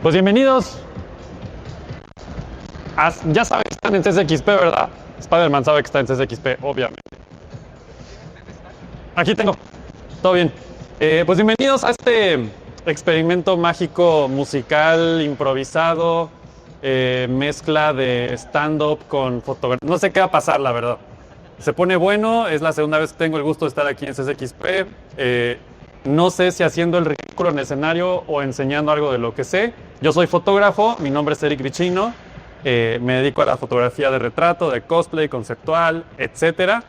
Pues bienvenidos. Ya saben que están en CSXP, ¿verdad? Spider-Man sabe que está en CSXP, obviamente. Aquí tengo. Todo bien. Pues bienvenidos a este experimento mágico musical improvisado, mezcla de stand-up con fotografía. No sé qué va a pasar, la verdad. Se pone bueno, es la segunda vez que tengo el gusto de estar aquí en CSXP. No sé si haciendo el ridículo en el escenario o enseñando algo de lo que sé. Yo soy fotógrafo, mi nombre es Eric Vicino. Me dedico a la fotografía de retrato, de cosplay, conceptual, etc.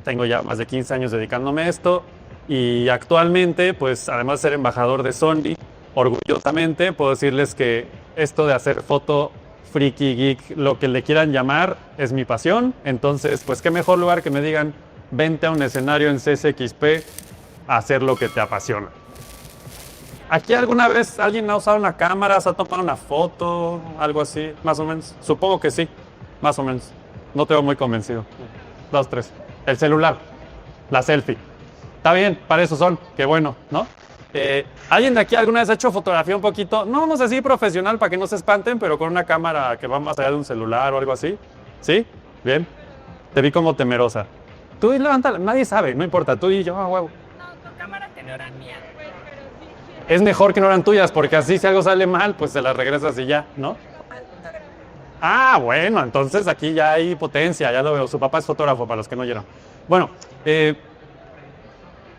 Tengo ya más de 15 años dedicándome a esto. Y actualmente, pues además de ser embajador de Sony, orgullosamente puedo decirles que esto de hacer foto friki, geek, lo que le quieran llamar, es mi pasión. Entonces, pues qué mejor lugar que me digan, vente a un escenario en CSXP a hacer lo que te apasiona. ¿Aquí alguna vez alguien ha usado una cámara, se ha tomado una foto, algo así, más o menos? Supongo que sí, más o menos. No te veo muy convencido. 2, 3. El celular, la selfie. Está bien, para eso son, qué bueno, ¿no? ¿Alguien de aquí alguna vez ha hecho fotografía un poquito, no sé si profesional para que no se espanten, pero con una cámara que va más allá de un celular o algo así? ¿Sí? Bien. Te vi como temerosa. Tú levántala, nadie sabe, no importa, tú y yo, huevo. No, tu cámara que no eran mías. Es mejor que no eran tuyas, porque así si algo sale mal, pues se las regresas y ya, ¿no? Ah, bueno, entonces aquí ya hay potencia, ya lo veo. Su papá es fotógrafo, para los que no oyeron. Bueno,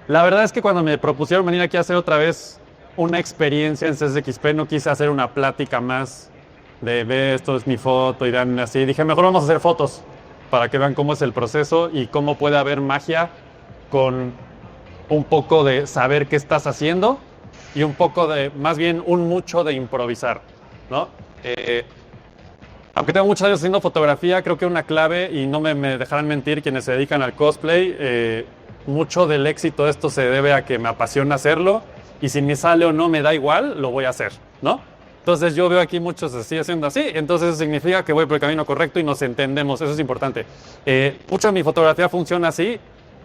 la verdad es que cuando me propusieron venir aquí a hacer otra vez una experiencia en CSXP, no quise hacer una plática más de, ve, esto es mi foto, y dan así. Dije, mejor vamos a hacer fotos, para que vean cómo es el proceso y cómo puede haber magia con un poco de saber qué estás haciendo y un poco de, más bien, un mucho de improvisar, ¿no? Aunque tengo muchos años haciendo fotografía, creo que una clave, y no me dejarán mentir quienes se dedican al cosplay, mucho del éxito de esto se debe a que me apasiona hacerlo, y si me sale o no me da igual, lo voy a hacer, ¿no? Entonces yo veo aquí muchos así haciendo así, entonces eso significa que voy por el camino correcto y nos entendemos, eso es importante. Mucho de mi fotografía funciona así,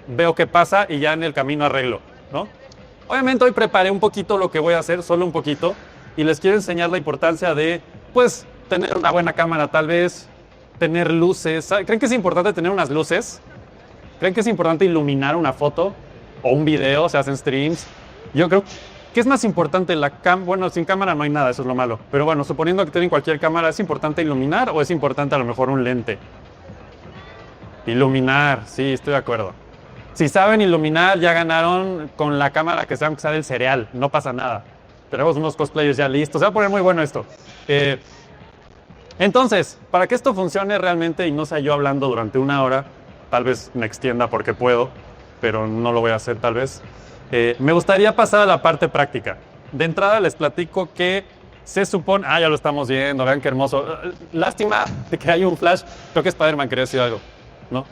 veo qué pasa y ya en el camino arreglo, ¿no? Obviamente hoy preparé un poquito lo que voy a hacer, solo un poquito, y les quiero enseñar la importancia de, pues, tener una buena cámara tal vez, tener luces. ¿Creen que es importante tener unas luces? ¿Creen que es importante iluminar una foto o un video? Se hacen streams. Yo creo que es más importante bueno, sin cámara no hay nada, eso es lo malo. Pero bueno, suponiendo que tienen cualquier cámara, ¿es importante iluminar o es importante a lo mejor un lente? Iluminar, sí, estoy de acuerdo. Si saben iluminar, ya ganaron con la cámara que sea del cereal, no pasa nada. Tenemos unos cosplayers ya listos, se va a poner muy bueno esto. Entonces, para que esto funcione realmente y no sea yo hablando durante una hora, tal vez me extienda porque puedo, pero no lo voy a hacer tal vez, me gustaría pasar a la parte práctica. De entrada les platico que se supone... Ah, ya lo estamos viendo, vean qué hermoso. Lástima de que hay un flash. Creo que Spider-Man quería decir algo, ¿no?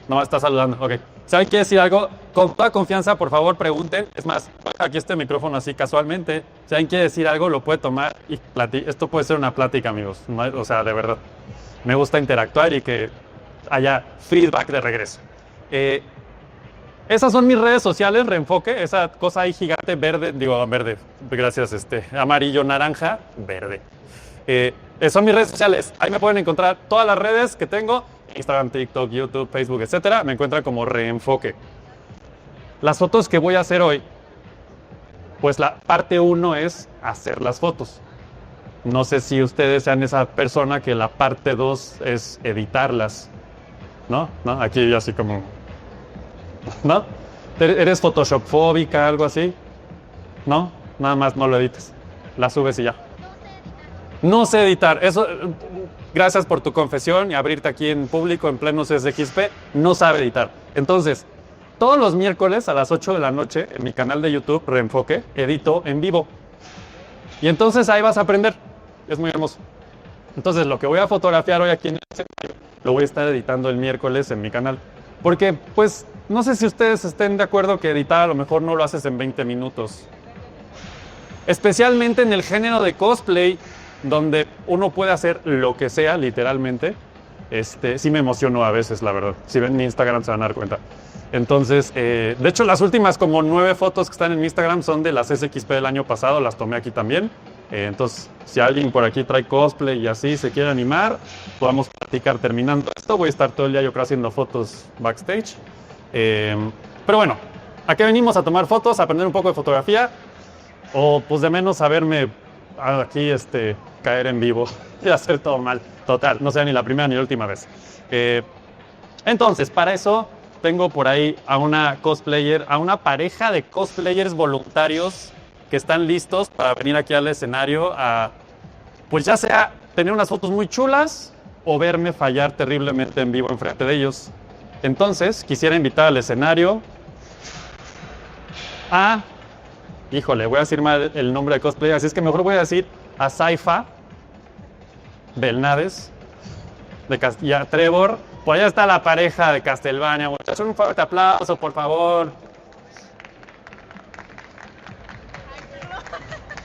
No, está saludando, ok. ¿Saben qué decir algo? Con toda confianza, por favor, pregunten. Es más, aquí este micrófono así casualmente. Si alguien quiere decir algo, lo puede tomar y esto puede ser una plática, amigos. O sea, de verdad. Me gusta interactuar y que haya feedback de regreso. Esas son mis redes sociales, Reenfoque. Esa cosa ahí gigante, verde, gracias, amarillo, naranja, verde. Son mis redes sociales. Ahí me pueden encontrar todas las redes que tengo. Instagram, TikTok, YouTube, Facebook, etcétera. Me encuentran como Reenfoque. Las fotos que voy a hacer hoy, pues la parte 1 es hacer las fotos. No sé si ustedes sean esa persona que la parte 2 es editarlas. ¿No? Aquí yo así como... ¿No? ¿Eres Photoshop fóbica, algo así? ¿No? Nada más no lo edites. La subes y ya. No sé editar. Eso... Gracias por tu confesión y abrirte aquí en público, en pleno CSXP. No sabe editar. Entonces, todos los miércoles a las 8 de la noche, en mi canal de YouTube, Reenfoque, edito en vivo. Y entonces ahí vas a aprender. Es muy hermoso. Entonces, lo que voy a fotografiar hoy aquí en el escenario, lo voy a estar editando el miércoles en mi canal. Porque, pues, no sé si ustedes estén de acuerdo que editar a lo mejor no lo haces en 20 minutos. Especialmente en el género de cosplay, donde uno puede hacer lo que sea, literalmente. Sí me emociono a veces, la verdad. Si ven mi Instagram se van a dar cuenta. Entonces, de hecho, las últimas como 9 fotos que están en mi Instagram son de las SXP del año pasado, las tomé aquí también. Entonces, si alguien por aquí trae cosplay y así se quiere animar, podamos platicar terminando esto. Voy a estar todo el día yo creo haciendo fotos backstage. Pero bueno, ¿a qué venimos? A tomar fotos, a aprender un poco de fotografía, o pues de menos a verme aquí caer en vivo y hacer todo mal. Total, no sea ni la primera ni la última vez. Entonces, para eso tengo por ahí a una cosplayer, a una pareja de cosplayers voluntarios que están listos para venir aquí al escenario a, pues ya sea tener unas fotos muy chulas o verme fallar terriblemente en vivo enfrente de ellos. Entonces, quisiera invitar al escenario a... Híjole, voy a decir mal el nombre de cosplayer, así es que mejor voy a decir a Saifa Belnades y a Trevor. Pues allá está la pareja de Castlevania, muchachos. Un fuerte aplauso, por favor.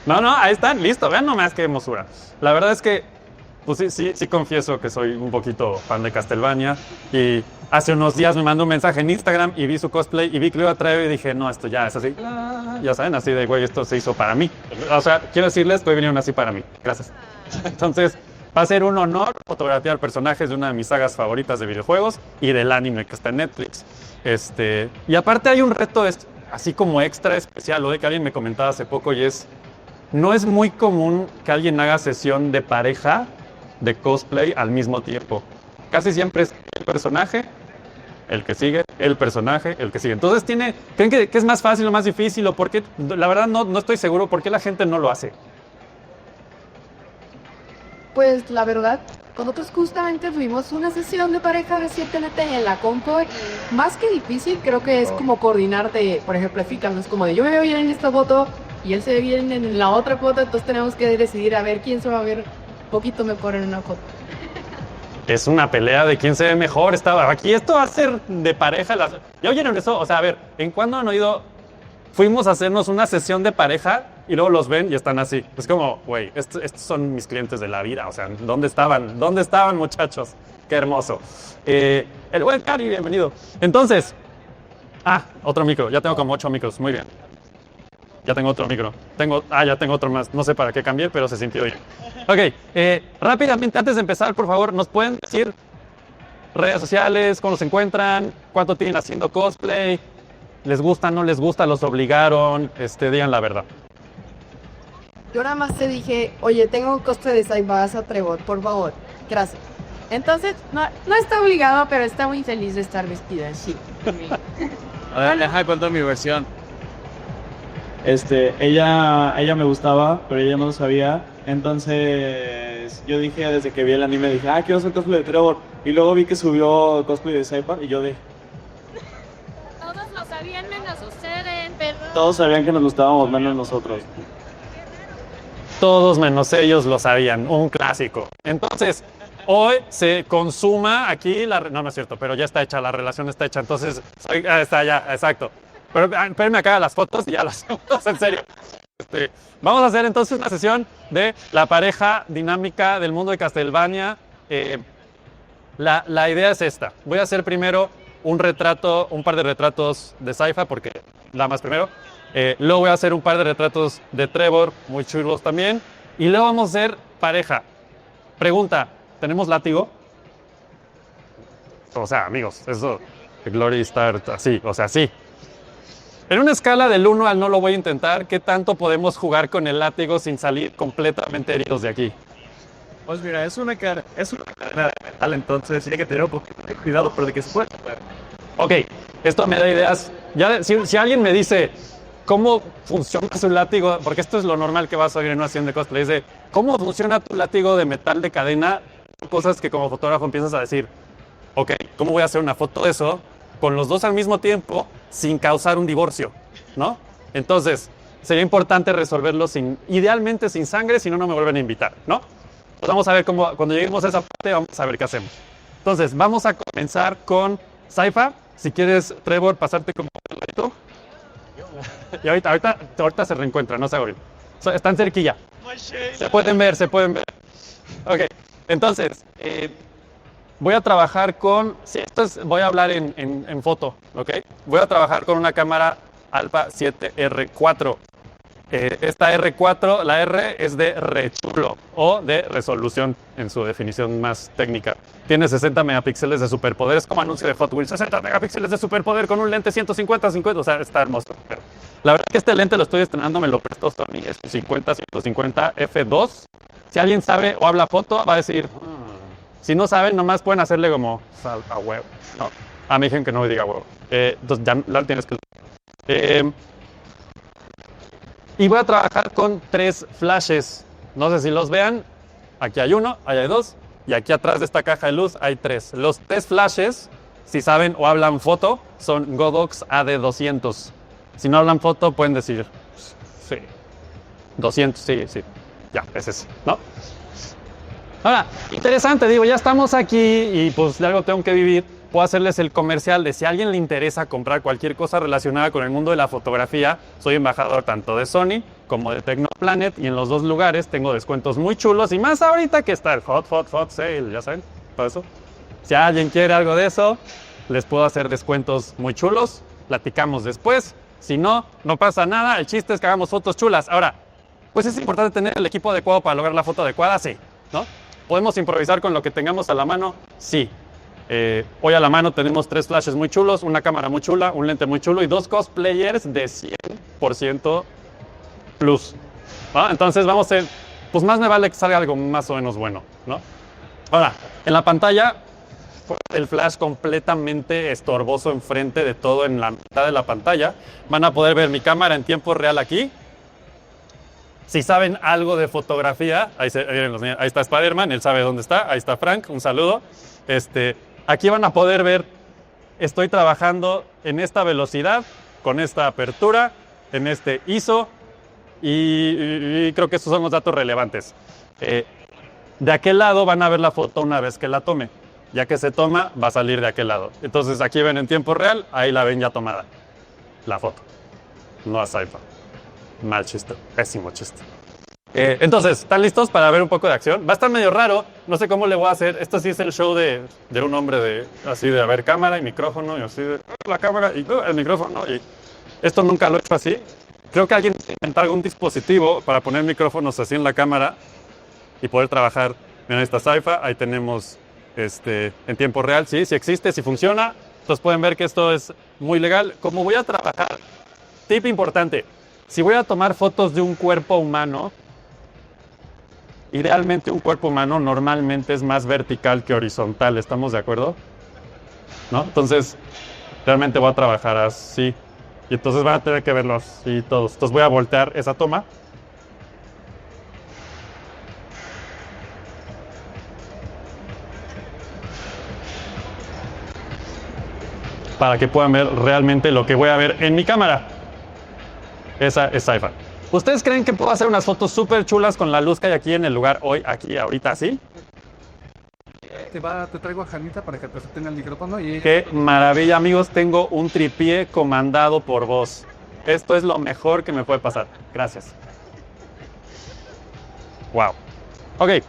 No, ahí están, listo, vean nomás qué hermosura. La verdad es que, pues sí confieso que soy un poquito fan de Castlevania. Y hace unos días me mandó un mensaje en Instagram y vi su cosplay y vi que lo iba a traer y dije, no, esto ya es así. Ya saben, así de, güey, esto se hizo para mí. O sea, quiero decirles que hoy vinieron así para mí. Gracias. Entonces, va a ser un honor fotografiar personajes de una de mis sagas favoritas de videojuegos y del anime que está en Netflix. Y aparte hay un reto así como extra especial, lo de que alguien me comentaba hace poco y es... No es muy común que alguien haga sesión de pareja de cosplay al mismo tiempo. Casi siempre es el personaje, el que sigue, el personaje, el que sigue. Entonces ¿creen que es más fácil o más difícil? O por qué? La verdad no estoy seguro por qué la gente no lo hace. Pues la verdad, nosotros justamente tuvimos una sesión de pareja recientemente en la compo. Más que difícil, creo que es como coordinar por ejemplo, es como de yo me veo bien en esta foto y él se ve bien en la otra foto, entonces tenemos que decidir a ver quién se va a ver un poquito mejor en una foto. Es una pelea de quién se ve mejor. Aquí esto va a ser de pareja. ¿Ya oyeron eso? O sea, a ver, ¿en cuándo han oído? Fuimos a hacernos una sesión de pareja y luego los ven y están así. Es como, güey, estos son mis clientes de la vida. O sea, ¿dónde estaban? ¿Dónde estaban, muchachos? Qué hermoso. El buen Cari, bienvenido. Entonces, otro micro. Ya tengo como 8 micros. Muy bien. Ya tengo otro micro. Ya tengo otro más. No sé para qué cambié, pero se sintió bien. Ok, rápidamente, antes de empezar, por favor, ¿nos pueden decir redes sociales, cómo los encuentran, cuánto tienen haciendo cosplay, les gusta, no les gusta, los obligaron, digan la verdad? Yo nada más te dije, oye, tengo cosplay de Saibasa Trevor, por favor, gracias. Entonces, no está obligado, pero está muy feliz de estar vestida así. Déjame contar mi versión. Ella me gustaba, pero ella no lo sabía. Entonces yo dije, desde que vi el anime, dije, quiero hacer cosplay de Trevor. Y luego vi que subió cosplay de Saifa y yo dije... Todos lo sabían menos ustedes, pero... Todos sabían que nos gustábamos menos nosotros. Todos menos ellos lo sabían, un clásico. Entonces, hoy se consuma aquí no es cierto, pero ya está hecha, la relación está hecha. Entonces, está ya, exacto. Pero espérenme acá las fotos y ya las fotos, en serio. Vamos a hacer entonces una sesión de la pareja dinámica del mundo de Castlevania. La idea es esta. Voy a hacer primero un par de retratos de Saifa, porque la más primero. Luego voy a hacer un par de retratos de Trevor, muy chulos también. Y luego vamos a hacer pareja. Pregunta, ¿tenemos látigo? O sea, amigos, eso, Glory Start, así, o sea, sí. En una escala del 1 al no lo voy a intentar, ¿qué tanto podemos jugar con el látigo sin salir completamente heridos de aquí? Pues mira, es una cadena de metal, entonces hay que tener un poquito de cuidado, pero de que se puede. Ok, esto me da ideas. Si alguien me dice cómo funciona su látigo, porque esto es lo normal que vas a oír en una sesión de cosplay, dice, ¿cómo funciona tu látigo de metal de cadena? Cosas que como fotógrafo empiezas a decir, ok, ¿cómo voy a hacer una foto de eso con los dos al mismo tiempo sin causar un divorcio, ¿no? Entonces, sería importante resolverlo idealmente sin sangre, si no, no me vuelven a invitar, ¿no? Pues vamos a ver cómo, cuando lleguemos a esa parte, vamos a ver qué hacemos. Entonces, vamos a comenzar con Saifa. Si quieres, Trevor, pasarte como un ladito. Y ahorita se reencuentran, no se agoren. Están cerquilla. Se pueden ver. Ok, entonces, voy a trabajar con... Sí, voy a hablar en foto, ¿ok? Voy a trabajar con una cámara Alpha 7R4. Esta R4, la R es de rechulo o de resolución en su definición más técnica. Tiene 60 megapíxeles de superpoder, es como anuncio de Hot Wheels, 60 megapíxeles de superpoder con un lente 150-50, o sea, está hermoso. Pero la verdad es que este lente lo estoy estrenando, me lo prestó Sony, es 50-150 f2. Si alguien sabe o habla foto, va a decir, si no saben, nomás pueden hacerle como a huevo. No, a mí dijeron que no me diga huevo. Entonces ya la tienes que... y voy a trabajar con 3 flashes. No sé si los vean. Aquí hay uno, ahí hay 2. Y aquí atrás de esta caja de luz hay 3. Los 3 flashes, si saben o hablan foto, son Godox AD200. Si no hablan foto, pueden decir, sí, 200, sí, sí. Ya, es ese, ¿no? Ahora, interesante, digo, ya estamos aquí y pues de algo tengo que vivir. Puedo hacerles el comercial de si a alguien le interesa comprar cualquier cosa relacionada con el mundo de la fotografía. Soy embajador tanto de Sony como de Tecnoplanet y en los 2 lugares tengo descuentos muy chulos y más ahorita que está el Hot Sale, ya saben, todo eso. Si alguien quiere algo de eso, les puedo hacer descuentos muy chulos, platicamos después. Si no, no pasa nada, el chiste es que hagamos fotos chulas. Ahora, pues es importante tener el equipo adecuado para lograr la foto adecuada, sí, ¿no? ¿Podemos improvisar con lo que tengamos a la mano? Sí. Hoy a la mano tenemos 3 flashes muy chulos, una cámara muy chula, un lente muy chulo y 2 cosplayers de 100% plus, ¿no? Entonces vamos a hacer, pues más me vale que salga algo más o menos bueno, ¿no? Ahora, en la pantalla, el flash completamente estorboso enfrente de todo en la mitad de la pantalla. Van a poder ver mi cámara en tiempo real aquí. Si saben algo de fotografía, ahí está Spider-Man, él sabe dónde está, ahí está Frank, un saludo. Aquí van a poder ver, estoy trabajando en esta velocidad, con esta apertura, en este ISO, y creo que esos son los datos relevantes. De aquel lado van a ver la foto una vez que la tome. Ya que se toma, va a salir de aquel lado. Entonces aquí ven en tiempo real, ahí la ven ya tomada, la foto. No a sci-fi. Mal chiste, pésimo chiste. Entonces, ¿están listos para ver un poco de acción? Va a estar medio raro, no sé cómo le voy a hacer. Esto sí es el show de un hombre así de, a ver, cámara y micrófono, y así de, la cámara y el micrófono. Y esto nunca lo he hecho así. Creo que alguien inventó algún dispositivo para poner micrófonos así en la cámara y poder trabajar. Miren, esta sci-fi, ahí tenemos en tiempo real, sí existe, sí funciona. Entonces pueden ver que esto es muy legal. Como voy a trabajar, tip importante, si voy a tomar fotos de un cuerpo humano, idealmente un cuerpo humano normalmente es más vertical que horizontal, ¿estamos de acuerdo? ¿No? Entonces, realmente voy a trabajar así. Y entonces van a tener que verlo así todos. Entonces voy a voltear esa toma. Para que puedan ver realmente lo que voy a ver en mi cámara. Esa es sci-fi. ¿Ustedes creen que puedo hacer unas fotos súper chulas con la luz que hay aquí en el lugar hoy, aquí, ahorita, así? Te traigo a Janita para que te tenga el micrófono y... ¡Qué maravilla, amigos! Tengo un tripié comandado por voz. Esto es lo mejor que me puede pasar. Gracias. Wow. Ok.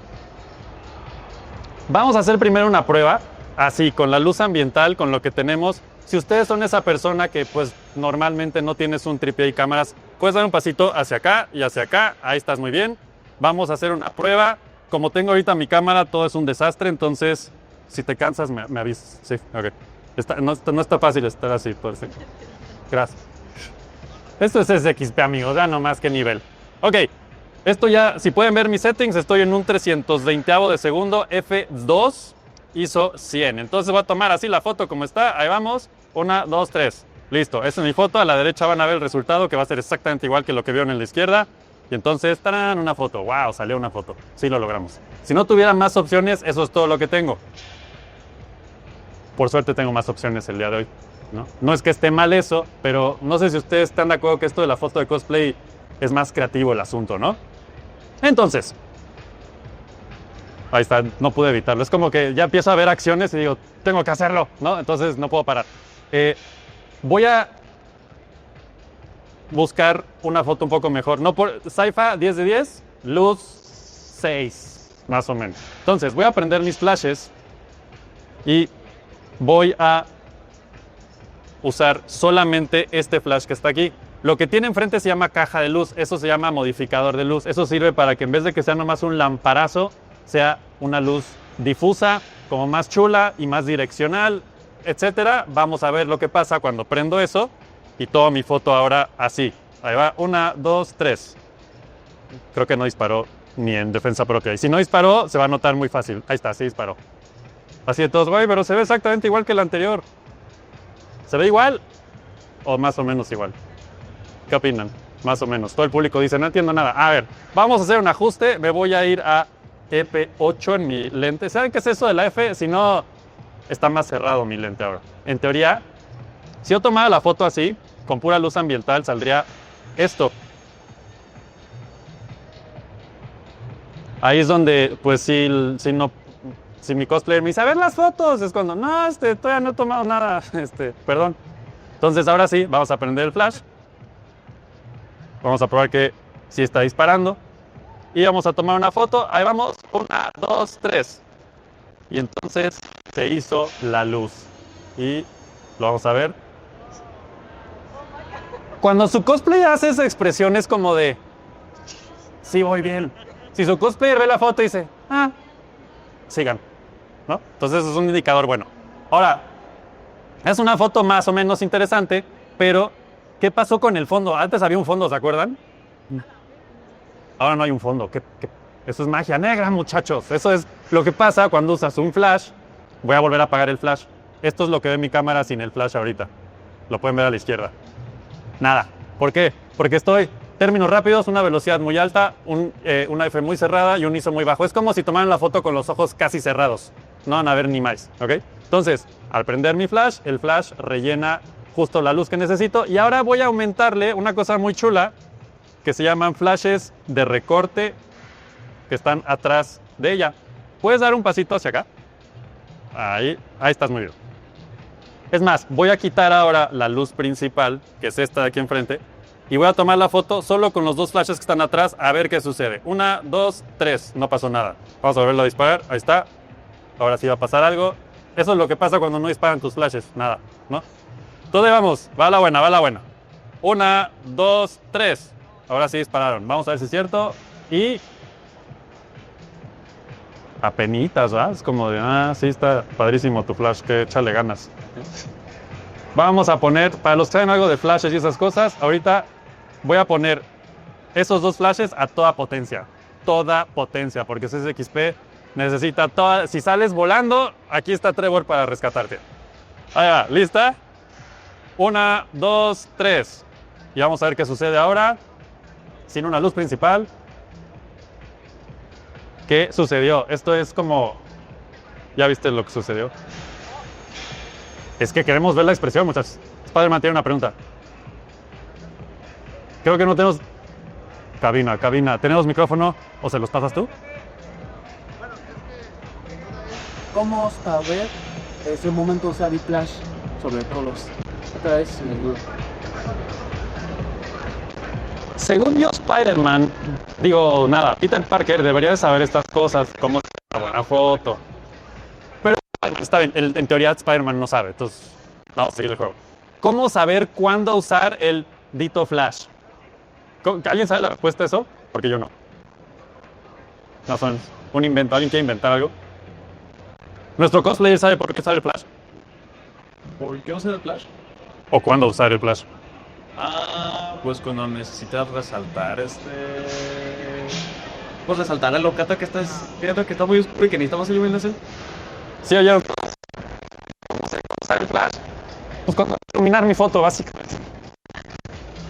Vamos a hacer primero una prueba, así, con la luz ambiental, con lo que tenemos. Si ustedes son esa persona que pues normalmente no tienes un tripié y cámaras, puedes dar un pasito hacia acá y hacia acá. Ahí estás muy bien. Vamos a hacer una prueba. Como tengo ahorita mi cámara, todo es un desastre, entonces si te cansas me avisas. Sí, ok. No está fácil estar así. Gracias. Esto es SXP, amigos, ya no más que nivel. Ok, esto ya, si pueden ver mis settings, estoy en un 320avo de segundo, f2, ISO 100. Entonces voy a tomar así la foto como está, ahí vamos. 1, 2, 3. Listo, esa es mi foto. A la derecha van a ver el resultado, que va a ser exactamente igual que lo que vieron en la izquierda. Y entonces, ¡tarán! Una foto. ¡Wow! Salió una foto. Sí lo logramos. Si no tuviera más opciones, eso es todo lo que tengo. Por suerte tengo más opciones el día de hoy, ¿no? No es que esté mal eso, pero no sé si ustedes están de acuerdo que esto de la foto de cosplay es más creativo el asunto, ¿no? Entonces, ahí está, no pude evitarlo. Es como que ya empiezo a ver acciones y digo, tengo que hacerlo, ¿no? Entonces no puedo parar. Voy a buscar una foto un poco mejor. No por sci-fi 10 de 10, luz 6, más o menos. Entonces voy a prender mis flashes y voy a usar solamente este flash que está aquí. Lo que tiene enfrente se llama caja de luz, eso se llama modificador de luz. Eso sirve para que en vez de que sea nomás un lamparazo, sea una luz difusa, como más chula y más direccional, etcétera. Vamos a ver lo que pasa cuando prendo eso y tomo mi foto ahora así. Ahí va, 1, 2, 3. Creo que no disparó ni en defensa propia. Y si no disparó, se va a notar muy fácil. Ahí está, sí disparó. Así de todos, güey, pero se ve exactamente igual que el anterior. ¿Se ve igual? O más o menos igual. ¿Qué opinan? Más o menos. Todo el público dice, no entiendo nada. A ver, vamos a hacer un ajuste. Me voy a ir a F8 en mi lente. ¿Saben qué es eso de la F? Si no, está más cerrado mi lente ahora. En teoría, si yo tomara la foto así, con pura luz ambiental, saldría esto. Ahí es donde, pues, si mi cosplayer me dice, a ver las fotos, es cuando, no, todavía no he tomado nada, perdón. Entonces, ahora sí, vamos a prender el flash. Vamos a probar que sí está disparando. Y vamos a tomar una foto. Ahí vamos. 1, 2, 3. Y entonces se hizo la luz. Y lo vamos a ver. Cuando su cosplayer hace esa expresión es como de, sí, voy bien. Si su cosplayer ve la foto y dice, sigan, ¿no? Entonces es un indicador bueno. Ahora, es una foto más o menos interesante, pero ¿qué pasó con el fondo? Antes había un fondo, ¿se acuerdan? Ahora no hay un fondo. Eso es magia negra, muchachos. Eso es lo que pasa cuando usas un flash. Voy a volver a apagar el flash. Esto es lo que ve mi cámara sin el flash ahorita. Lo pueden ver a la izquierda. Nada. ¿Por qué? Porque estoy, términos rápidos, una velocidad muy alta, una F muy cerrada y un ISO muy bajo. Es como si tomaran la foto con los ojos casi cerrados. No van a ver ni más, ¿ok? Entonces, al prender mi flash, el flash rellena justo la luz que necesito. Y ahora voy a aumentarle una cosa muy chula que se llaman flashes de recorte que están atrás de ella. ¿Puedes dar un pasito hacia acá? Ahí estás muy bien. Es más, voy a quitar ahora la luz principal, que es esta de aquí enfrente, y voy a tomar la foto solo con los dos flashes que están atrás a ver qué sucede. 1, 2, 3. No pasó nada. Vamos a volverlo a disparar. Ahí está. Ahora sí va a pasar algo. Eso es lo que pasa cuando no disparan tus flashes. Nada, ¿no? Entonces vamos. Va la buena, va la buena. 1, 2, 3. Ahora sí dispararon. Vamos a ver si es cierto. Y apenitas, ¿verdad? Es como de, sí, está padrísimo tu flash, que échale ganas. Vamos a poner, para los que saben algo de flashes y esas cosas, ahorita voy a poner esos dos flashes a toda potencia, porque CSXP necesita toda, si sales volando, aquí está Trevor para rescatarte. Ahí va, ¿lista? 1, 2, 3. Y vamos a ver qué sucede ahora, sin una luz principal. ¿Qué sucedió? Esto es como, ¿ya viste lo que sucedió? Es que queremos ver la expresión, muchachos. Spider-Man tiene una pregunta. Creo que no tenemos... Cabina. ¿Tenemos micrófono o se los pasas tú? ¿Cómo saber ese momento usar el flash sobre todos? Otra vez en el grupo. Según yo, Spider-Man, Peter Parker debería de saber estas cosas, cómo es una buena foto. Pero está bien, en teoría Spider-Man no sabe, entonces vamos a seguir el juego. ¿Cómo saber cuándo usar el dito flash? ¿Alguien sabe la respuesta a eso? Porque yo no. No son un invento, ¿alguien quiere inventar algo? ¿Nuestro cosplayer sabe por qué usar el flash? ¿Por qué usar el flash? ¿O cuándo usar el flash? Pues cuando necesitas resaltar pues resaltar el objeto que estás viendo que está muy oscuro y que necesitamos iluminación. ¿Sí oyeron? ¿Cómo sé cómo usar el flash? Pues cuando iluminar mi foto, básicamente.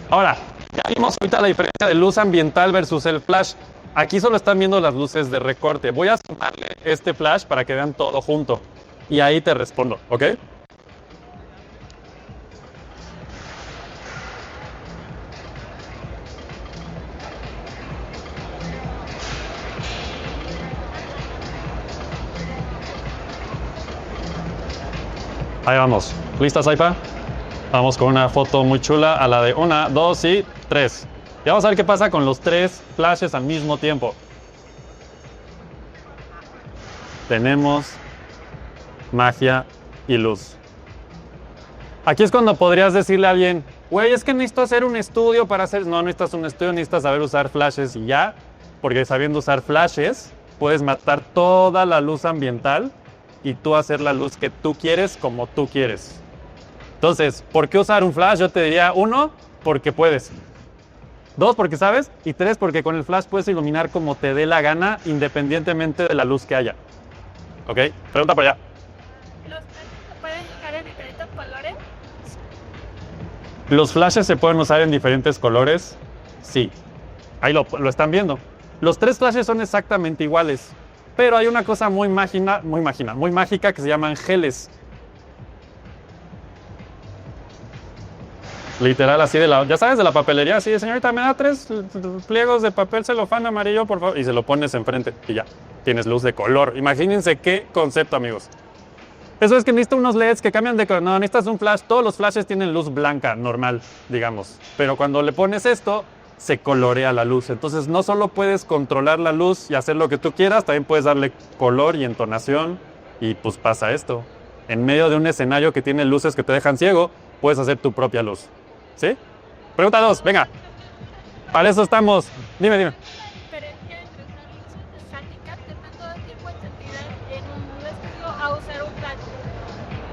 Ahora, ya vimos ahorita la diferencia de luz ambiental versus el flash. Aquí solo están viendo las luces de recorte. Voy a sumarle este flash para que vean todo junto. Y ahí te respondo, ¿ok? Ahí vamos. ¿Lista, Saipa? Vamos con una foto muy chula a la de 1, 2 y 3. Y vamos a ver qué pasa con los 3 flashes al mismo tiempo. Tenemos magia y luz. Aquí es cuando podrías decirle a alguien, güey, es que necesito hacer un estudio para hacer... No necesitas un estudio, necesitas saber usar flashes y ya. Porque sabiendo usar flashes, puedes matar toda la luz ambiental y tú hacer la luz que tú quieres como tú quieres. Entonces, ¿por qué usar un flash? Yo te diría, 1, porque puedes. 2, porque sabes. Y 3, porque con el flash puedes iluminar como te dé la gana, independientemente de la luz que haya. ¿Ok? Pregunta por allá. ¿Los flashes se pueden usar en diferentes colores? ¿Los flashes se pueden usar en diferentes colores? Sí. Ahí lo están viendo. Los 3 flashes son exactamente iguales. Pero hay una cosa muy mágica que se llaman geles. Literal, así de la... Ya sabes, de la papelería, así de, señorita, me da 3 pliegos de papel celofán amarillo, por favor. Y se lo pones enfrente y ya. Tienes luz de color. Imagínense qué concepto, amigos. Eso es que necesitas unos LEDs que cambian de color. No, necesitas un flash. Todos los flashes tienen luz blanca, normal, digamos. Pero cuando le pones esto, se colorea la luz. Entonces, no solo puedes controlar la luz y hacer lo que tú quieras, también puedes darle color y entonación. Y pues pasa esto. En medio de un escenario que tiene luces que te dejan ciego, puedes hacer tu propia luz. ¿Sí? Pregunta 2, venga. Para eso estamos. Dime. ¿La diferencia entre usar luces estáticas que están todo el tiempo encendidas en un estudio a usar un flash?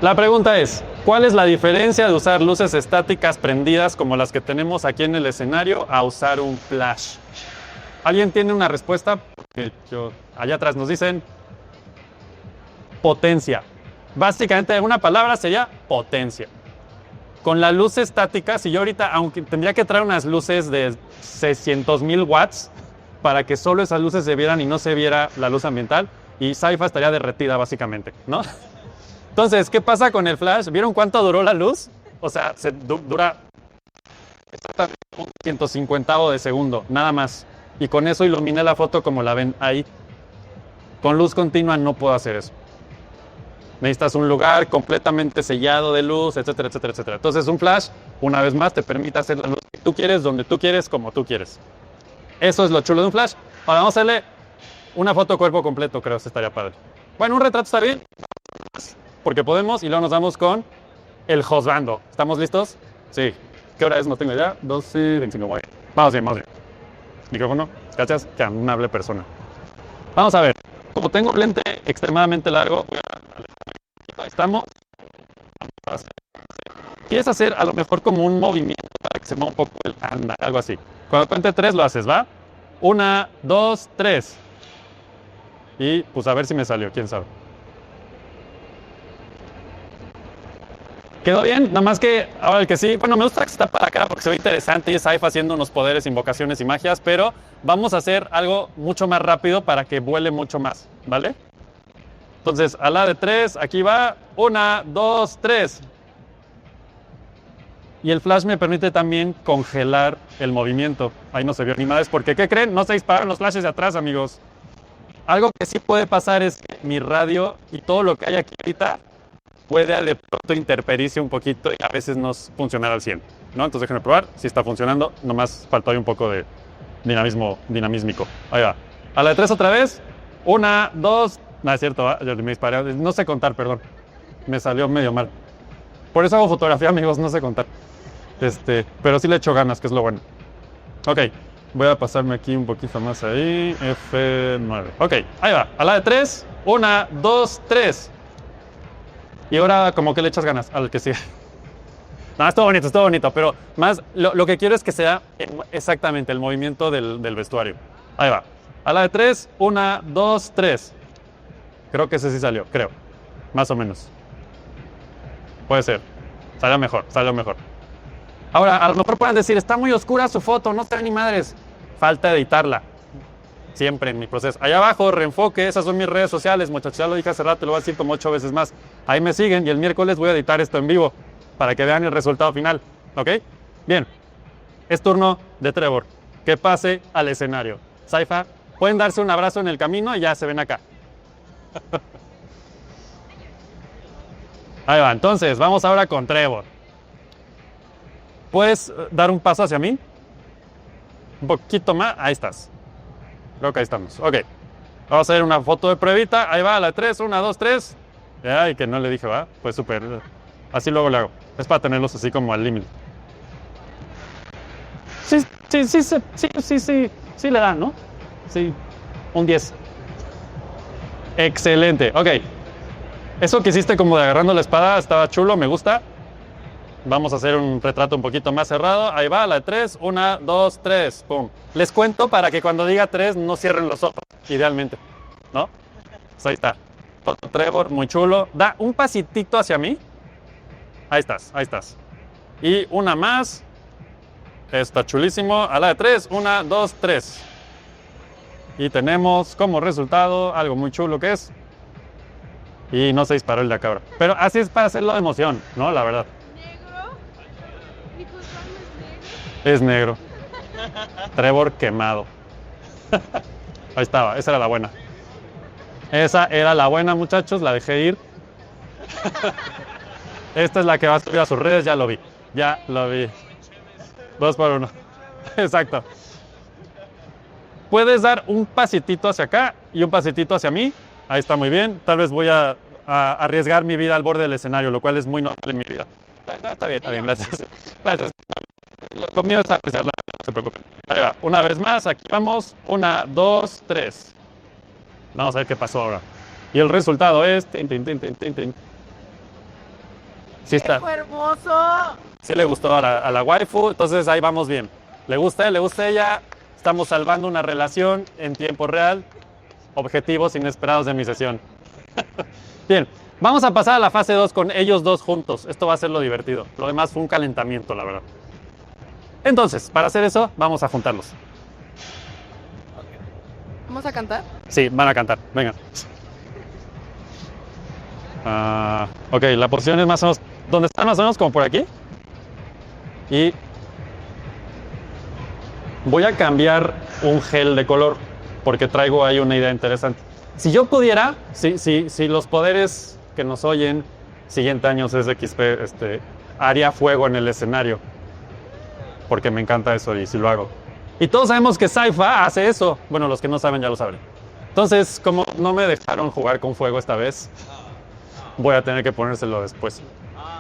La pregunta es, ¿cuál es la diferencia de usar luces estáticas prendidas como las que tenemos aquí en el escenario a usar un flash? ¿Alguien tiene una respuesta? Porque allá atrás nos dicen potencia. Básicamente, una palabra sería potencia. Con la luz estática, si yo ahorita, aunque tendría que traer unas luces de 600,000 watts para que solo esas luces se vieran y no se viera la luz ambiental, y Saifa estaría derretida básicamente, ¿no? Entonces, ¿qué pasa con el flash? ¿Vieron cuánto duró la luz? O sea, dura un 150avo de segundo, nada más. Y con eso iluminé la foto como la ven ahí. Con luz continua no puedo hacer eso. Necesitas un lugar completamente sellado de luz, etcétera, etcétera, etcétera. Entonces, un flash, una vez más, te permite hacer la luz que tú quieres, donde tú quieres, como tú quieres. Eso es lo chulo de un flash. Ahora vamos a hacerle una foto cuerpo completo, creo que estaría padre. Bueno, un retrato está bien, porque podemos, y luego nos vamos con el josbando. ¿Estamos listos? Sí. ¿Qué hora es? No tengo idea. 12:25. Muy bien. Vamos bien. Micrófono. ¿Cachas? Qué amable persona. Vamos a ver. Como tengo un lente extremadamente largo, voy a... Ahí estamos. Quieres hacer a lo mejor como un movimiento para que se mueva un poco el anda, algo así. Cuando cuente 3 lo haces, ¿va? 1, 2, 3. Y pues a ver si me salió, quién sabe. ¿Quedó bien? Nada más que ahora el que sí, bueno, me gusta que está para acá porque se ve interesante y es Saifa haciendo unos poderes, invocaciones y magias, pero vamos a hacer algo mucho más rápido para que vuele mucho más, ¿vale? Entonces, a la de 3, aquí va. 1, 2, 3. Y el flash me permite también congelar el movimiento. Ahí no se vio ni madres porque, ¿qué creen? No se dispararon los flashes de atrás, amigos. Algo que sí puede pasar es que mi radio y todo lo que hay aquí ahorita puede de pronto interferirse un poquito y a veces no funcionar al 100, ¿no? Entonces déjenme probar si está funcionando. Nomás faltó ahí un poco de dinamísmico. Ahí va. A la de 3 otra vez. 1, 2. No, es cierto, yo me disparé. No sé contar, perdón. Me salió medio mal. Por eso hago fotografía, amigos, no sé contar. Pero sí le echo ganas, que es lo bueno. Ok, voy a pasarme aquí un poquito más ahí. F9. Ok, ahí va. A la de 3. 1, 2, 3. Y ahora como que le echas ganas al que sigue. No, es todo bonito, pero más lo que quiero es que sea exactamente el movimiento del vestuario. Ahí va. A la de 3, 1, 2, 3. Creo que ese sí salió, creo. Más o menos. Puede ser. Salió mejor. Ahora, a lo mejor pueden decir, está muy oscura su foto, no se ve ni madres. Falta editarla. Siempre en mi proceso. Allá abajo, reenfoque, esas son mis redes sociales, muchachos. Ya lo dije hace rato, lo voy a decir como 8 veces más. Ahí me siguen y el miércoles voy a editar esto en vivo para que vean el resultado final. ¿Ok? Bien. Es turno de Trevor. Que pase al escenario. Saifa, pueden darse un abrazo en el camino y ya se ven acá. Ahí va. Entonces, vamos ahora con Trevor. ¿Puedes dar un paso hacia mí? Un poquito más. Ahí estás. Creo que ahí estamos. Ok. Vamos a hacer una foto de pruebita. Ahí va, a la 3. 1, 2, 3. Ay, que no le dije, va. Pues súper. Así luego le hago. Es para tenerlos así como al límite. Sí le dan, ¿no? Sí, un 10. Excelente, ok. Eso que hiciste como de agarrando la espada estaba chulo, me gusta. Vamos a hacer un retrato un poquito más cerrado. Ahí va, la de 3. 1, 2, 3. Pum. Les cuento para que cuando diga 3 no cierren los ojos, idealmente. ¿No? Pues ahí está. Foto Trevor, muy chulo. Da un pasitito hacia mí. Ahí estás, ahí estás. Y una más. Está chulísimo. A la de 3. 1, 2, 3. Y tenemos como resultado algo muy chulo que es. Y no se disparó el de acá ahora. Pero así es para hacerlo de emoción, ¿no? La verdad. Negro. Dijo, ¿son Es negro. Trevor quemado. Ahí estaba, esa era la buena. Esa era la buena, muchachos, la dejé ir. Esta es la que va a subir a sus redes, ya lo vi. Ya lo vi. 2 por 1. Exacto. Puedes dar un pasitito hacia acá y un pasitito hacia mí. Ahí está muy bien. Tal vez voy a arriesgar mi vida al borde del escenario, lo cual es muy normal en mi vida. Está bien, gracias. Gracias. Lo conmigo es apreciarla, no se preocupen. Ahí va, una vez más, aquí vamos. 1, 2, 3. Vamos a ver qué pasó ahora. Y el resultado es... Sí está. ¡Fue hermoso! Sí le gustó a la waifu, entonces ahí vamos bien. Le gusta ella. Estamos salvando una relación en tiempo real. Objetivos inesperados de mi sesión. Bien, vamos a pasar a la fase 2 con ellos dos juntos. Esto va a ser lo divertido. Lo demás fue un calentamiento, la verdad. Entonces, para hacer eso, vamos a juntarlos. ¿Vamos a cantar? Sí, van a cantar. Venga. Ok, la posición es más o menos... ¿Dónde están más o menos? Como por aquí. Y... voy a cambiar un gel de color, porque traigo ahí una idea interesante. Si yo pudiera, si los poderes que nos oyen, siguiente año CSXP, haría fuego en el escenario, porque me encanta eso y si lo hago. Y todos sabemos que Saifa hace eso. Bueno, los que no saben ya lo saben. Entonces, como no me dejaron jugar con fuego esta vez, voy a tener que ponérselo después.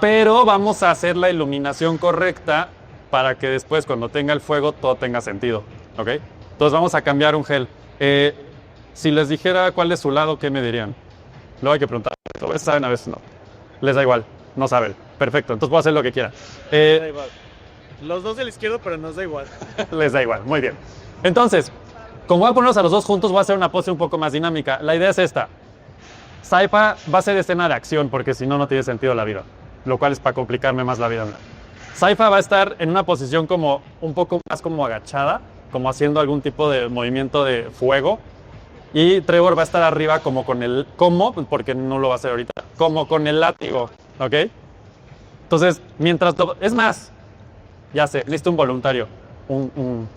Pero vamos a hacer la iluminación correcta para que después, cuando tenga el fuego, todo tenga sentido. ¿Ok? Entonces vamos a cambiar un gel. Si les dijera cuál es su lado, ¿qué me dirían? Luego hay que preguntar. A veces saben, a veces no. Les da igual. No saben. Perfecto. Entonces puedo hacer lo que quiera. Da igual. Los dos de la izquierda, pero nos da igual. Les da igual. Muy bien. Entonces, como voy a ponerlos a los dos juntos, voy a hacer una pose un poco más dinámica. La idea es esta. Saifa va a ser escena de acción, porque si no, no tiene sentido la vida. Lo cual es para complicarme más la vida. Saifa va a estar en una posición como un poco más como agachada, como haciendo algún tipo de movimiento de fuego. Y Trevor va a estar arriba como con el... ¿Cómo? Porque no lo va a hacer ahorita. Como con el látigo, ¿ok? Entonces, mientras... Es más, ya sé, listo un voluntario. Un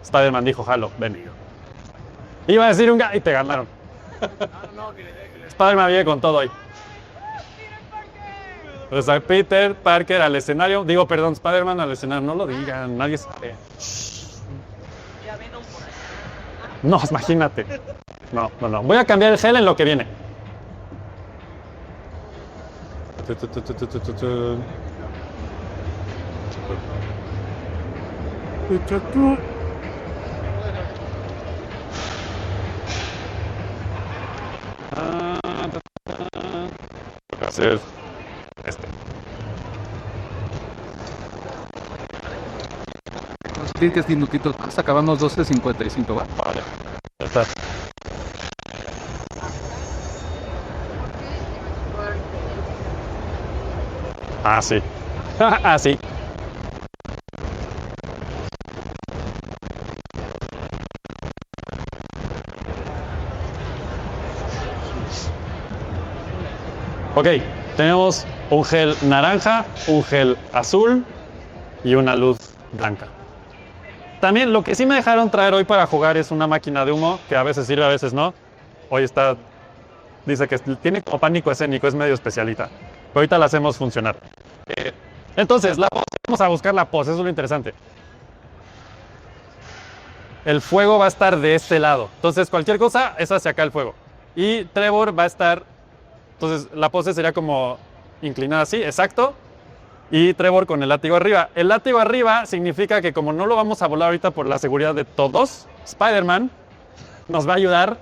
Spider-Man dijo, jalo, ven. Iba a decir un y te ganaron. Spider-Man viene con todo hoy. O sea, Peter Parker al escenario. Digo, perdón, Spider-Man al escenario. No lo digan, nadie sabe. No, imagínate. No. Voy a cambiar el gel en lo que viene. Voy a hacer este. Unos 10 minutitos más, acabamos 12:55, ¿va? Vale, ya está. Ah, sí. Ah, sí. Ok, tenemos un gel naranja, un gel azul y una luz blanca. También lo que sí me dejaron traer hoy para jugar es una máquina de humo, que a veces sirve, a veces no. Hoy está, dice que tiene como pánico escénico, es medio especialita. Pero ahorita la hacemos funcionar. Entonces, la pose, vamos a buscar la pose, eso es lo interesante. El fuego va a estar de este lado. Entonces, cualquier cosa es hacia acá el fuego. Y Trevor va a estar... Entonces, la pose sería como inclinada así, exacto. y Trevor con el látigo arriba. El látigo arriba significa que como no lo vamos a volar ahorita por la seguridad de todos, Spider-Man nos va a ayudar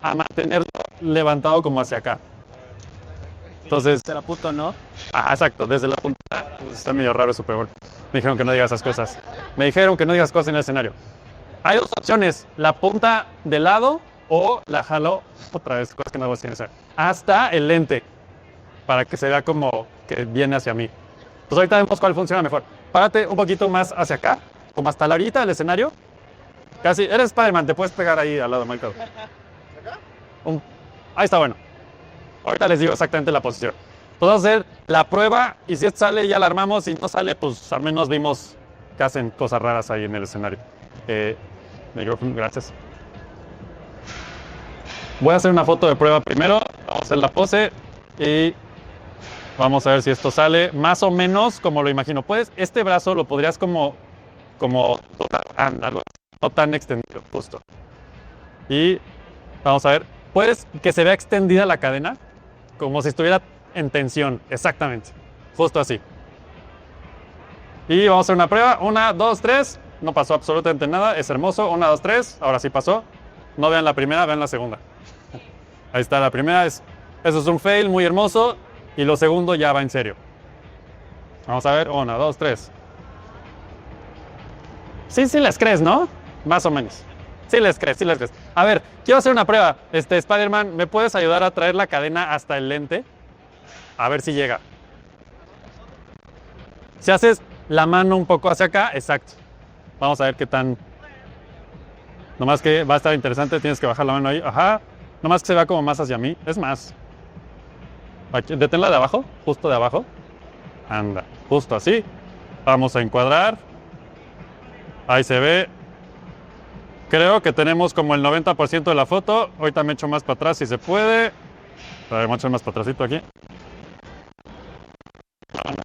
a mantenerlo levantado como hacia acá. Entonces, Se la puto, ¿no? exacto, desde la punta. Está medio raro eso, pero me dijeron que no diga esas cosas. Me dijeron que no digas cosas en el escenario. Hay dos opciones, la punta de lado o la jalo, otra vez, cosas que no voy a decir, hasta el lente, para que se vea como que viene hacia mí. Pues ahorita vemos cuál funciona mejor. Párate un poquito más hacia acá, como hasta la orillita del escenario. Casi, eres Spider-Man, te puedes pegar ahí al lado, Michael. Ahí está bueno. Ahorita les digo exactamente la posición. Podemos hacer la prueba y si sale ya la armamos. Si no sale, pues al menos vimos que hacen cosas raras ahí en el escenario. Gracias. Voy a hacer una foto de prueba primero. Vamos a hacer la pose y vamos a ver si esto sale más o menos como lo imagino. Puedes, este brazo lo podrías como no tan extendido, justo. Y vamos a ver, puedes que se vea extendida la cadena, como si estuviera en tensión, exactamente, justo así. Y vamos a hacer una prueba, 1, 2, 3, no pasó absolutamente nada, es hermoso, 1, 2, 3, ahora sí pasó. No vean la primera, vean la segunda. Ahí está la primera, eso es un fail muy hermoso, y lo segundo ya va en serio. Vamos a ver, 1, 2, 3. Sí les crees, ¿no? Más o menos. Sí les crees. A ver, quiero hacer una prueba. Spider-Man, ¿me puedes ayudar a traer la cadena hasta el lente? A ver si llega. Si haces la mano un poco hacia acá, exacto. Vamos a ver qué tan... Nomás que va a estar interesante, tienes que bajar la mano ahí. Ajá. Nomás que se vea como más hacia mí. Es más. Aquí, deténla de abajo, justo de abajo. Anda, justo así. Vamos a encuadrar. Ahí se ve. Creo que tenemos como el 90% de la foto. Ahorita me echo más para atrás si se puede. A ver, vamos a echar más para atrásito aquí.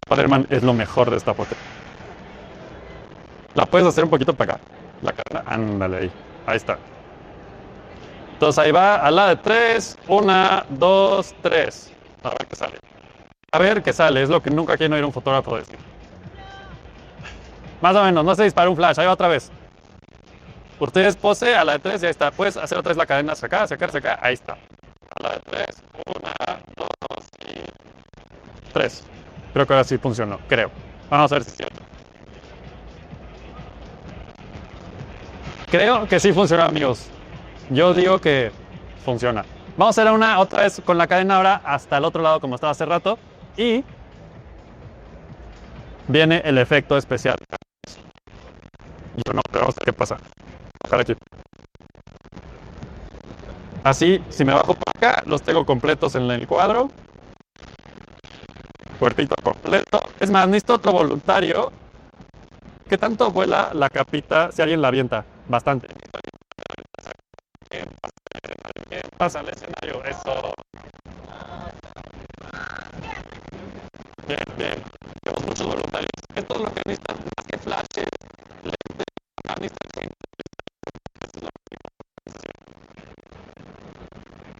Spider-Man es lo mejor de esta foto. La puedes hacer un poquito para acá. La cadena, ándale ahí. Ahí está. Entonces ahí va, a la de 3. 1, 2, 3. A ver qué sale. A ver qué sale. Es lo que nunca quiero oír un fotógrafo decir. Más o menos, no se dispara un flash. Ahí va otra vez. Ustedes pose a la de 3 y ahí está. Puedes hacer otra vez la cadena hacia acá, ahí está. A la de 3, 1, 2 y 3. Creo que ahora sí funcionó, creo. Vamos a ver si es cierto. Creo que sí funciona, amigos. Yo digo que funciona. Vamos a hacer una otra vez con la cadena ahora hasta el otro lado como estaba hace rato. Y viene el efecto especial. Yo no, pero vamos a ver qué pasa. Aquí. Así, si me bajo para acá, los tengo completos en el cuadro. Cuerpito completo. Es más, necesito otro voluntario. ¿Qué tanto vuela la capita si alguien la avienta? Bastante. ¿Qué pasa al escenario? Eso. Bien. Tenemos muchos voluntarios. Esto es lo que necesitan, más que flashes, lentes, necesitan gente.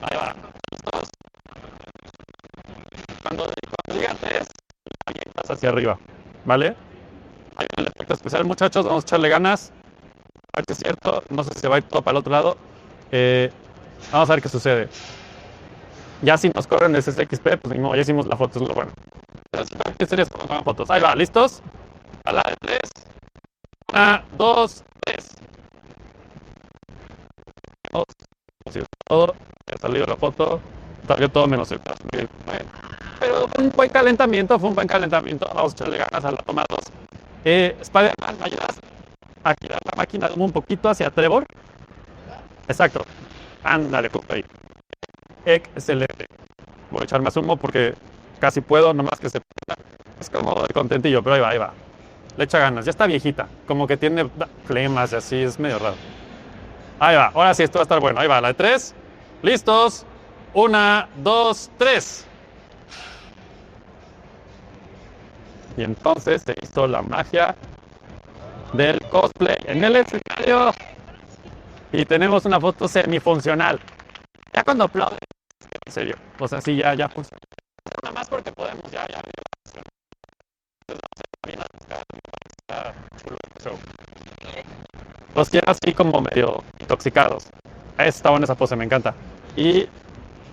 Ahí va. ¿Listos? Cuando diga 3, avientas hacia arriba. ¿Vale? Hay un efecto especial, muchachos. Vamos a echarle ganas. A ver si es cierto. No sé si se va a ir todo para el otro lado. Vamos a ver qué sucede. Ya si nos corren el SXP, pues no, ya hicimos la foto, es lo bueno. ¿Qué sería esto? Fotos. Ahí va, ¿listos? A la de 3. 1, 2, 3. Todo. Ha salido la foto. Salió todo menos el caso. Pero fue un buen calentamiento. Vamos a echarle ganas a la toma 2. Spider-Man, ¿me ayudas a girar la máquina un poquito hacia Trevor? Exacto. Ándale, justo ahí. Excelente. Voy a echar más humo porque casi puedo, nomás que se... Es como el contentillo, pero ahí va. Le echa ganas. Ya está viejita. Como que tiene flemas y así. Es medio raro. Ahí va. Ahora sí, esto va a estar bueno. Ahí va. La de 3. ¿Listos? 1, 2, 3. Y entonces se hizo la magia del cosplay en el escenario. Y tenemos una foto semifuncional. Ya cuando aplauden, en serio. O sea, sí, ya funciona. Nada más porque podemos, ya. Entonces Está chulo el show. Los quiero así como medio intoxicados. Está buena esa pose, me encanta. Y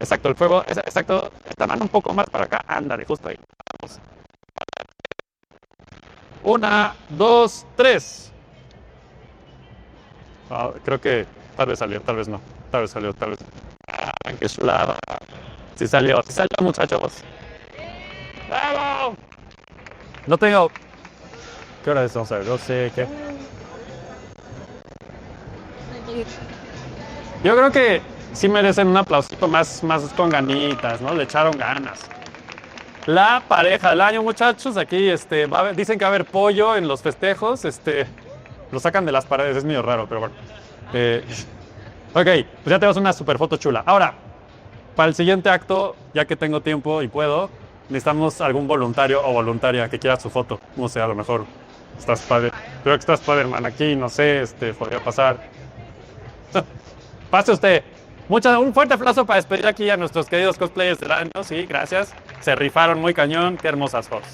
exacto, el fuego, exacto, esta mano un poco más para acá. Ándale, justo ahí. Vamos. 1, 2, 3. Creo que tal vez salió, tal vez no. Tal vez salió, tal vez. Qué chulada. Sí salió, muchachos. ¡Bravo! No tengo. ¿Qué hora es? Vamos a ver, 12, ¿qué? Yo creo que sí merecen un aplausito más con ganitas, ¿no? Le echaron ganas. La pareja del año, muchachos. Aquí dicen que va a haber pollo en los festejos. Lo sacan de las paredes, es medio raro, pero bueno. Ok, pues ya tenemos una super foto chula. Ahora, para el siguiente acto, ya que tengo tiempo y puedo, necesitamos algún voluntario o voluntaria que quiera su foto. No sé, a lo mejor estás padre. Creo que estás padre, hermano, aquí, no sé, podría pasar. Pase usted. Un fuerte aplauso para despedir aquí a nuestros queridos cosplayers del año. Sí, gracias. Se rifaron muy cañón. Qué hermosas fotos.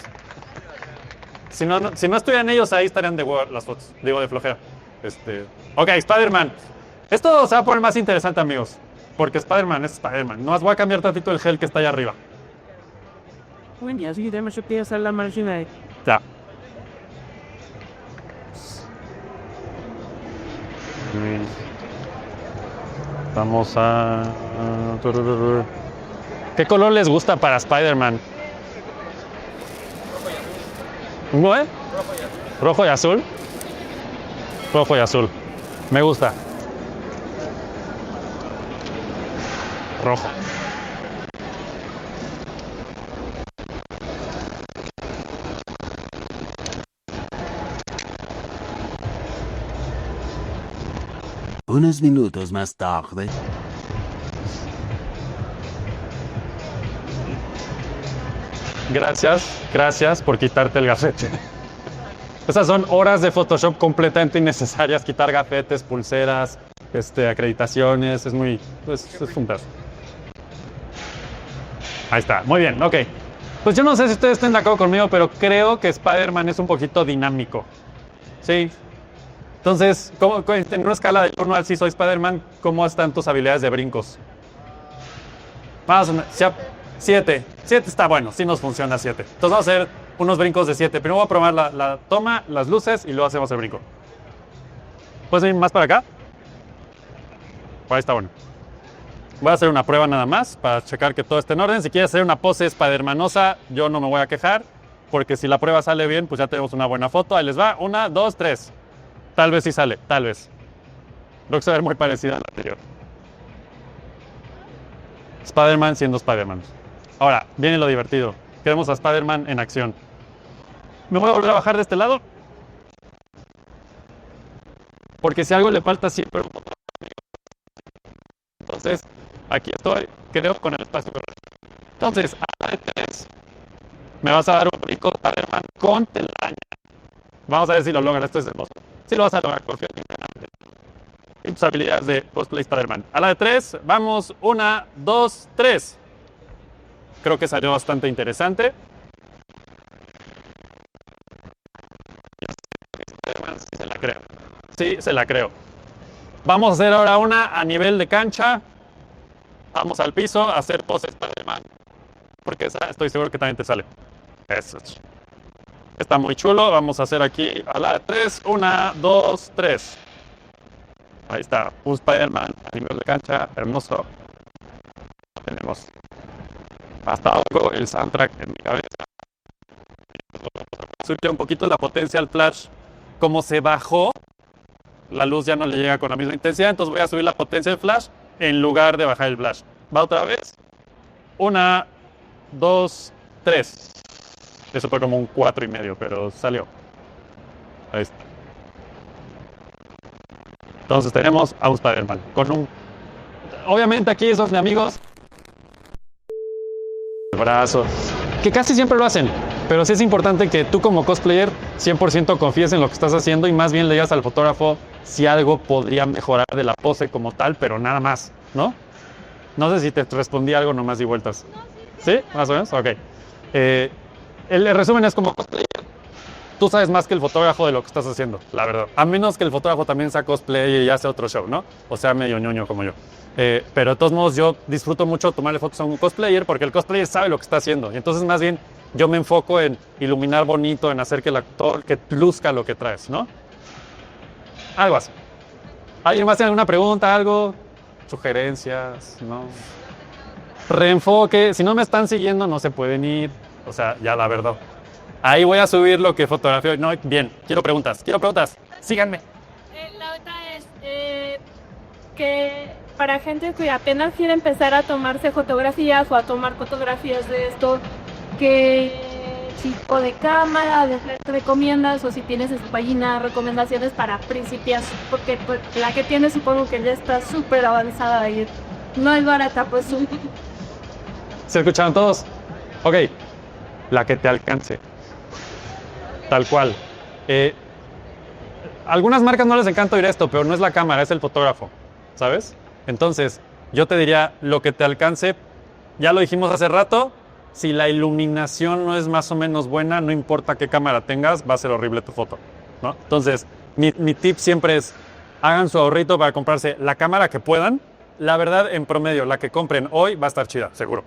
Si no estuvieran ellos ahí, estarían de huevo las fotos. Digo, de flojera. Ok, Spider-Man. Esto se va a poner más interesante, amigos. Porque Spider-Man es Spider-Man. No, voy a cambiar tantito el gel que está allá arriba. Bueno, así tenemos que hacer la marginal. Ya. Vamos a... ¿Qué color les gusta para Spider-Man? ¿Cómo es? ¿Rojo y azul? Rojo y azul. Me gusta. Rojo. Unos minutos más tarde. Gracias por quitarte el gafete. Esas son horas de Photoshop completamente innecesarias, quitar gafetes, pulseras, acreditaciones, es un peso. Ahí está, muy bien, ok. Pues yo no sé si ustedes estén de acuerdo conmigo, pero creo que Spider-Man es un poquito dinámico. Sí. Entonces, en una escala del 1 al 6 soy Spider-Man, ¿cómo están tus habilidades de brincos? Vamos a 7. 7 está bueno, sí nos funciona 7. Entonces vamos a hacer unos brincos de 7. Primero voy a probar la toma, las luces y luego hacemos el brinco. ¿Puedes ir más para acá? Por ahí está bueno. Voy a hacer una prueba nada más para checar que todo esté en orden. Si quieres hacer una pose Spider-Manosa, yo no me voy a quejar, porque si la prueba sale bien, pues ya tenemos una buena foto. Ahí les va. 1, 2, 3. Tal vez sí sale, tal vez. Creo que se ve muy parecida a la anterior. Spider-Man siendo Spider-Man. Ahora, viene lo divertido. Queremos a Spider-Man en acción. Me voy a volver a bajar de este lado. Porque si algo le falta siempre... Entonces, aquí estoy, creo, con el espacio correcto. Entonces, a la de 3, me vas a dar un brinco Spider-Man con telaraña. Vamos a ver si lo logras. Esto es hermoso. Si lo vas a lograr, confío en tus habilidades de cosplay Spider-Man. A la de 3, vamos. 1, 2, 3. Creo que salió bastante interesante. Sí, se la creo. Sí, se la creo. Vamos a hacer ahora una a nivel de cancha. Vamos al piso a hacer poses Spider-Man. Porque esa estoy seguro que también te sale. Eso. Está muy chulo. Vamos a hacer aquí a la de 3. 1, 2, 3. Ahí está. Un Spider-Man a nivel de cancha. Hermoso. Tenemos hasta ahora el soundtrack en mi cabeza. Subir un poquito la potencia al flash. Como se bajó, la luz ya no le llega con la misma intensidad. Entonces voy a subir la potencia del flash en lugar de bajar el flash. Va otra vez. 1, 2, 3. Eso fue como un 4,5, pero salió. Ahí está. Entonces tenemos a un Spider-Man con un... Obviamente aquí esos amigos... El brazo. Que casi siempre lo hacen. Pero sí es importante que tú como cosplayer 100% confíes en lo que estás haciendo y más bien le digas al fotógrafo si algo podría mejorar de la pose como tal, pero nada más, ¿no? No sé si te respondí algo, nomás di vueltas. ¿Sí? ¿Más o menos? Ok. El resumen es como cosplayer. tú sabes más que el fotógrafo de lo que estás haciendo, la verdad. A menos que el fotógrafo también sea cosplay y hace otro show, ¿no? O sea, medio ñoño como yo. Pero de todos modos, yo disfruto mucho tomarle fotos a un cosplayer porque el cosplayer sabe lo que está haciendo. Y entonces, más bien, yo me enfoco en iluminar bonito, en hacer que el actor que luzca lo que traes, ¿no? Algo así. ¿Alguien más tiene alguna pregunta, algo? ¿Sugerencias? ¿No? Reenfoque. Si no me están siguiendo, no se pueden ir. O sea, ya la verdad. Ahí voy a subir lo que fotografío. No, bien. Quiero preguntas. Síganme. La otra es que para gente que apenas quiere empezar a tomarse fotografías o a tomar fotografías de esto, ¿qué tipo de cámara les recomiendas? O si tienes en tu página recomendaciones para principiantes, porque pues, la que tienes supongo que ya está súper avanzada y no es barata, pues. ¿Se escucharon todos? Ok. La que te alcance. Tal cual. Algunas marcas no les encanta oír esto, pero no es la cámara, es el fotógrafo, ¿sabes? Entonces, yo te diría, lo que te alcance, ya lo dijimos hace rato, si la iluminación no es más o menos buena, no importa qué cámara tengas, va a ser horrible tu foto, ¿no? Entonces, mi tip siempre es, hagan su ahorrito para comprarse la cámara que puedan. La verdad, en promedio, la que compren hoy va a estar chida, seguro,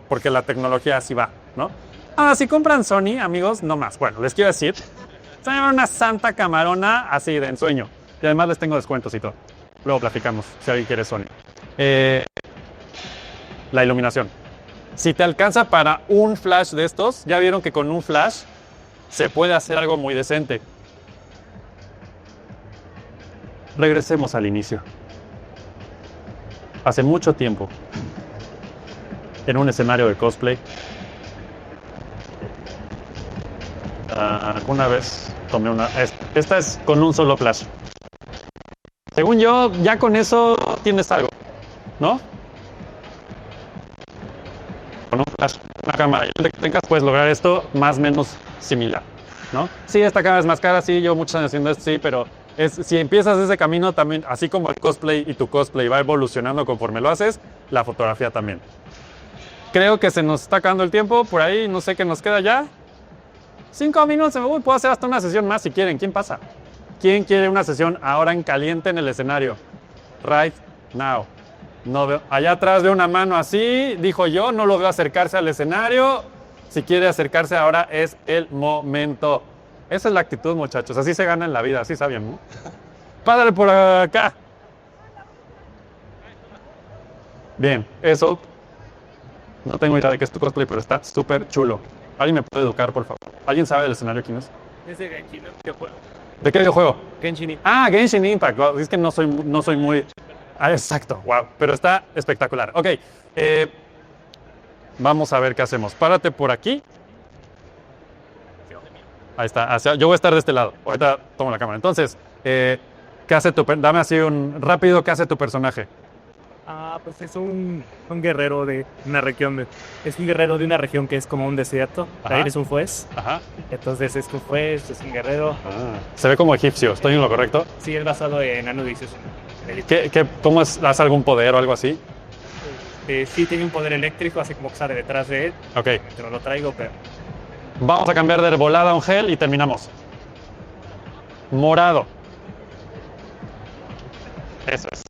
porque la tecnología así va, ¿no? Ahora, si compran Sony, amigos, no más. Bueno, les quiero decir, se llama una santa camarona así de ensueño. Y además les tengo descuentos y todo. Luego platicamos, si alguien quiere Sony. La iluminación. Si te alcanza para un flash de estos, ya vieron que con un flash se puede hacer algo muy decente. Regresemos al inicio. Hace mucho tiempo, en un escenario de cosplay, alguna vez tomé una... Esta es con un solo flash. Según yo, ya con eso tienes algo, ¿no? Con un flash, una cámara, y el que tengas puedes lograr esto más o menos similar, ¿no? Sí, esta cámara es más cara, sí, llevo muchos años haciendo esto, sí, pero si empiezas ese camino también, así como el cosplay y tu cosplay va evolucionando conforme lo haces, la fotografía también. Creo que se nos está acabando el tiempo, por ahí no sé qué nos queda ya. 5 minutos, uy, puedo hacer hasta una sesión más si quieren. ¿Quién pasa? ¿Quién quiere una sesión ahora en caliente en el escenario? Right now. No veo. Allá atrás veo una mano así, dijo yo, no lo veo acercarse al escenario. Si quiere acercarse ahora es el momento. Esa es la actitud, muchachos. Así se gana en la vida, así saben, ¿no? Pásale por acá. Bien, eso. No tengo idea de qué es tu cosplay, pero está súper chulo. ¿Alguien me puede educar, por favor? ¿Alguien sabe del escenario quién es? Es de Genshin, videojuego. ¿De qué videojuego? Genshin Impact. Ah, Genshin Impact. Wow, es que no soy muy... Ah, exacto, wow. Pero está espectacular. Ok, vamos a ver qué hacemos. Párate por aquí. Ahí está. Yo voy a estar de este lado. Ahorita tomo la cámara. Entonces, ¿qué hace dame así un rápido, ¿qué hace tu personaje? Pues es un guerrero de una región. Es un guerrero de una región que es como un desierto. Ajá. Ahí es un juez. Ajá. Entonces es un juez, es un guerrero. Se ve como egipcio. ¿Estoy en lo correcto? Sí, es basado en Anubis. ¿Cómo es? ¿Hace algún poder o algo así? Sí, tiene un poder eléctrico, así como que sale detrás de él. Ok. Te no lo traigo, pero... Vamos a cambiar de volada a un gel y terminamos. Morado. Eso es.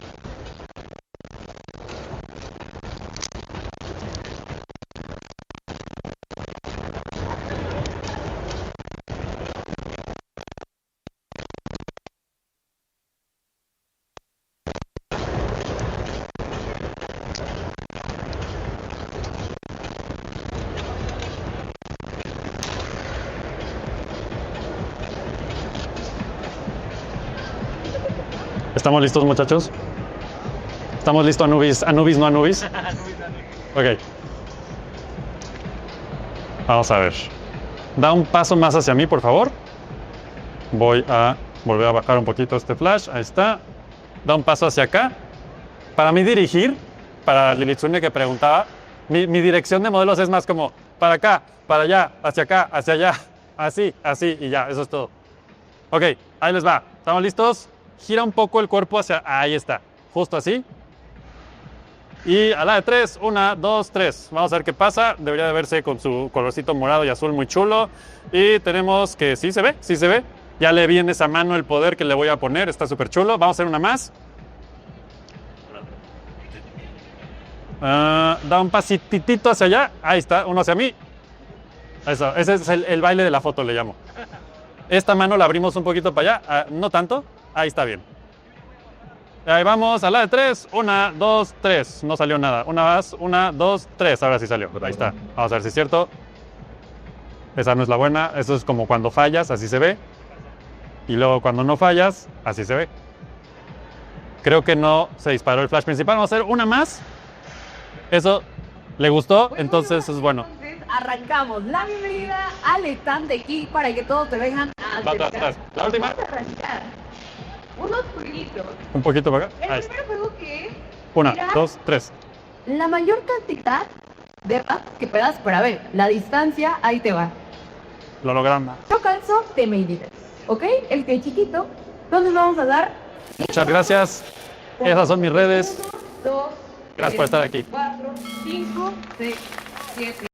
¿Estamos listos, muchachos? ¿Estamos listos, Anubis? ¿Anubis, no Anubis? Ok. Vamos a ver. Da un paso más hacia mí, por favor. Voy a volver a bajar un poquito este flash. Ahí está. Da un paso hacia acá. Para mí dirigir, para Lilitsune que preguntaba, mi dirección de modelos es más como para acá, para allá, hacia allá, así, así y ya, eso es todo. Ok, ahí les va. ¿Estamos listos? Gira un poco el cuerpo hacia... Ahí está. Justo así. Y a la de 3, 1, 2, 3. Vamos a ver qué pasa. Debería de verse con su colorcito morado y azul muy chulo. Y tenemos que sí se ve, sí se ve. Ya le vi en esa mano el poder que le voy a poner. Está súper chulo. Vamos a hacer una más. Da un pasitito hacia allá. Ahí está, uno hacia mí. Eso, ese es el baile de la foto, le llamo. Esta mano la abrimos un poquito para allá. No tanto. Ahí está bien. Ahí vamos, a la de 3. 1, 2, 3. No salió nada. Una más, 1, 2, 3. Ahora sí salió. Ahí está. Vamos a ver si es cierto. Esa no es la buena. Eso es como cuando fallas, así se ve. Y luego cuando no fallas, así se ve. Creo que no se disparó el flash principal. Vamos a hacer una más. Eso le gustó, entonces es bueno. Entonces arrancamos la bienvenida al stand de aquí para que todos te vean. Va atrás. La última. Vamos a arrancar unos jueguitos. Un poquito para acá. El Ahí está. primer juego que es 1, tirar 2, 3. la mayor cantidad de rap que puedas, para ver la distancia, ahí te va. Lo logramos. Yo calzo de medida, ¿ok? El que es chiquito. Entonces vamos a dar Muchas gracias. Esas son mis redes. 1, 2, Gracias por estar aquí. 4, 5, 6, 7.